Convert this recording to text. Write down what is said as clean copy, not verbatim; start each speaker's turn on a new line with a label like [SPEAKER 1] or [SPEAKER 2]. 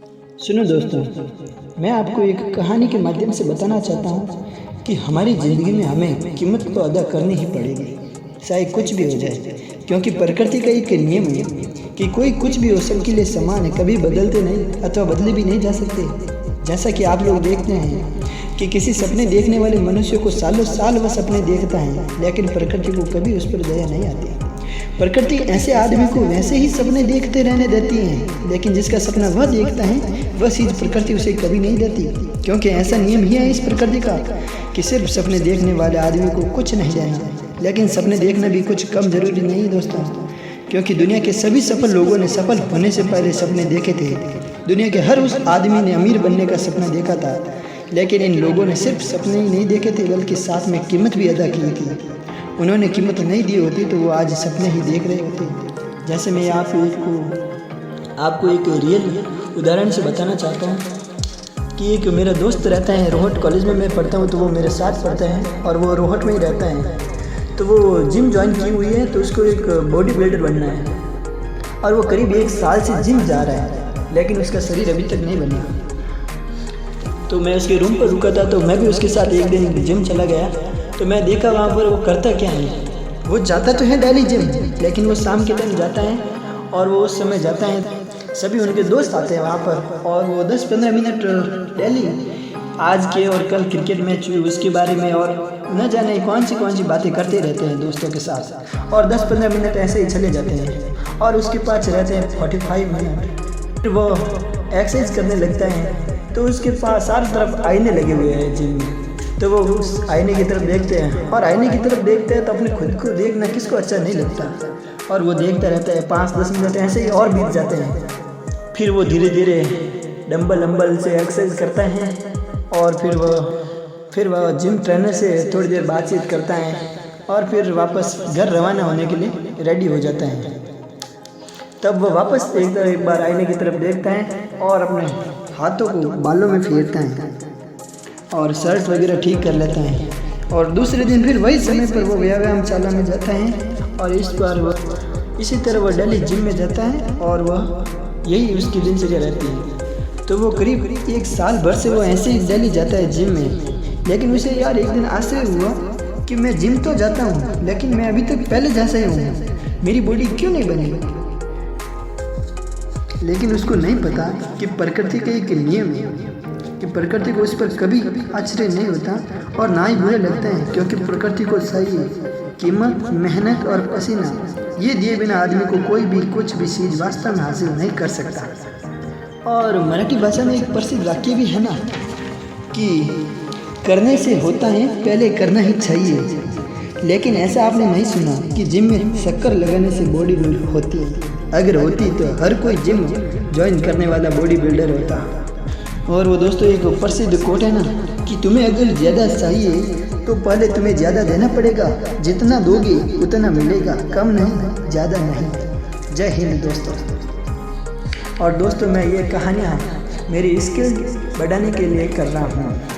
[SPEAKER 1] सुनो दोस्तों, मैं आपको एक कहानी के माध्यम से बताना चाहता हूँ कि हमारी ज़िंदगी में हमें कीमत तो अदा करनी ही पड़ेगी, चाहे कुछ भी हो जाए। क्योंकि प्रकृति का एक नियम है कि कोई कुछ भी हो, सबके लिए समान है, कभी बदलते नहीं अथवा बदले भी नहीं जा सकते। जैसा कि आप लोग देखते हैं कि किसी सपने देखने वाले मनुष्य को सालों साल वह सपने देखता है, लेकिन प्रकृति को कभी उस पर दया नहीं आती। प्रकृति ऐसे आदमी को वैसे ही सपने देखते रहने देती है, लेकिन जिसका सपना वह देखता है वह चीज़ प्रकृति उसे कभी नहीं देती। क्योंकि ऐसा नियम ही है इस प्रकृति का कि सिर्फ सपने देखने वाले आदमी को कुछ नहीं देना। लेकिन सपने देखना भी कुछ कम जरूरी नहीं दोस्तों, क्योंकि दुनिया के सभी सफल लोगों ने सफल होने से पहले सपने देखे थे। दुनिया के हर उस आदमी ने अमीर बनने का सपना देखा था, लेकिन इन लोगों ने सिर्फ सपने ही नहीं देखे थे बल्कि साथ में कीमत भी अदा की थी। उन्होंने कीमत नहीं दी होती तो वो आज सपने ही देख रहे होते। जैसे मैं आपको एक रियल उदाहरण से बताना चाहता हूँ कि एक मेरा दोस्त रहता है रोहट कॉलेज में, मैं पढ़ता हूँ तो वो मेरे साथ पढ़ता है और वो रोहट में ही रहता है। तो वो जिम ज्वाइन की हुई है, तो उसको एक बॉडी बिल्डर बनना है और वो करीब 1 साल से जिम जा रहा है, लेकिन उसका शरीर अभी तक नहीं बना। तो मैं उसके रूम पर रुका था, तो मैं भी उसके साथ एक दिन जिम चला गया। तो मैं देखा वहाँ पर वो करता क्या है। वो जाता तो है डेली जिम, लेकिन वो शाम के टाइम जाता है और वो उस समय जाता है, सभी उनके दोस्त आते हैं वहाँ पर और वो 10-15 मिनट डेली आज के और कल क्रिकेट मैच हुई उसके बारे में और न जाने कौन सी बातें करते रहते हैं दोस्तों के साथ। और 10-15 मिनट ऐसे ही चले जाते हैं और उसके पास रहते हैं 45 मिनट। फिर वो एक्सरसाइज करने लगता है, तो उसके पास चारों तरफ आईने लगे हुए हैं जिम में। तो वो उस आईने की तरफ देखते हैं और आईने की तरफ देखते हैं तो अपने खुद को देखना किसको अच्छा नहीं लगता। और वो देखता रहता है, 5-10 मिनट ऐसे ही और बीत जाते हैं। फिर वो धीरे धीरे डंबल से एक्सरसाइज करता है और फिर वह जिम ट्रेनर से थोड़ी देर बातचीत करता है और फिर वापस घर रवाना होने के लिए रेडी हो जाता है। तब वो वापस एक बार आईने की तरफ देखता है और अपने हाथों को बालों में फेरता है और शर्ट वगैरह ठीक कर लेता है। और दूसरे दिन फिर वही समय पर वो व्यायामशाला में जाता है और इस बार वह इसी तरह वह डेली जिम में जाता है और वह यही उसकी दिनचर्या रहती है। तो वो करीब 1 साल भर से वो ऐसे ही डेली जाता है जिम में। लेकिन उसे यार एक दिन आश्चर्य हुआ कि मैं जिम तो जाता हूँ, लेकिन मैं अभी तक पहले जैसा ही हूँ, मेरी बॉडी क्यों नहीं बनी। लेकिन उसको नहीं पता कि प्रकृति का एक नियम है कि प्रकृति को उस पर कभी आश्चर्य नहीं होता और ना ही बुरा लगता है, क्योंकि प्रकृति को चाहिए कीमत, मेहनत और पसीना। ये दिए बिना आदमी को कोई भी कुछ भी चीज़ वास्तव में हासिल नहीं कर सकता। और मराठी भाषा में एक प्रसिद्ध वाक्य भी है ना कि करने से होता है, पहले करना ही चाहिए। लेकिन ऐसा आपने नहीं सुना कि जिम में शक्कर लगाने से बॉडी बिल्डर होती है। अगर होती तो हर कोई जिम ज्वाइन करने वाला बॉडी बिल्डर होता। और वो दोस्तों एक प्रसिद्ध कोट है ना कि तुम्हें अगर ज़्यादा चाहिए तो पहले तुम्हें ज़्यादा देना पड़ेगा, जितना दोगे उतना मिलेगा, कम नहीं ज़्यादा नहीं। जय हिंद दोस्तों। और दोस्तों मैं ये कहानियाँ मेरी स्किल बढ़ाने के लिए कर रहा हूँ।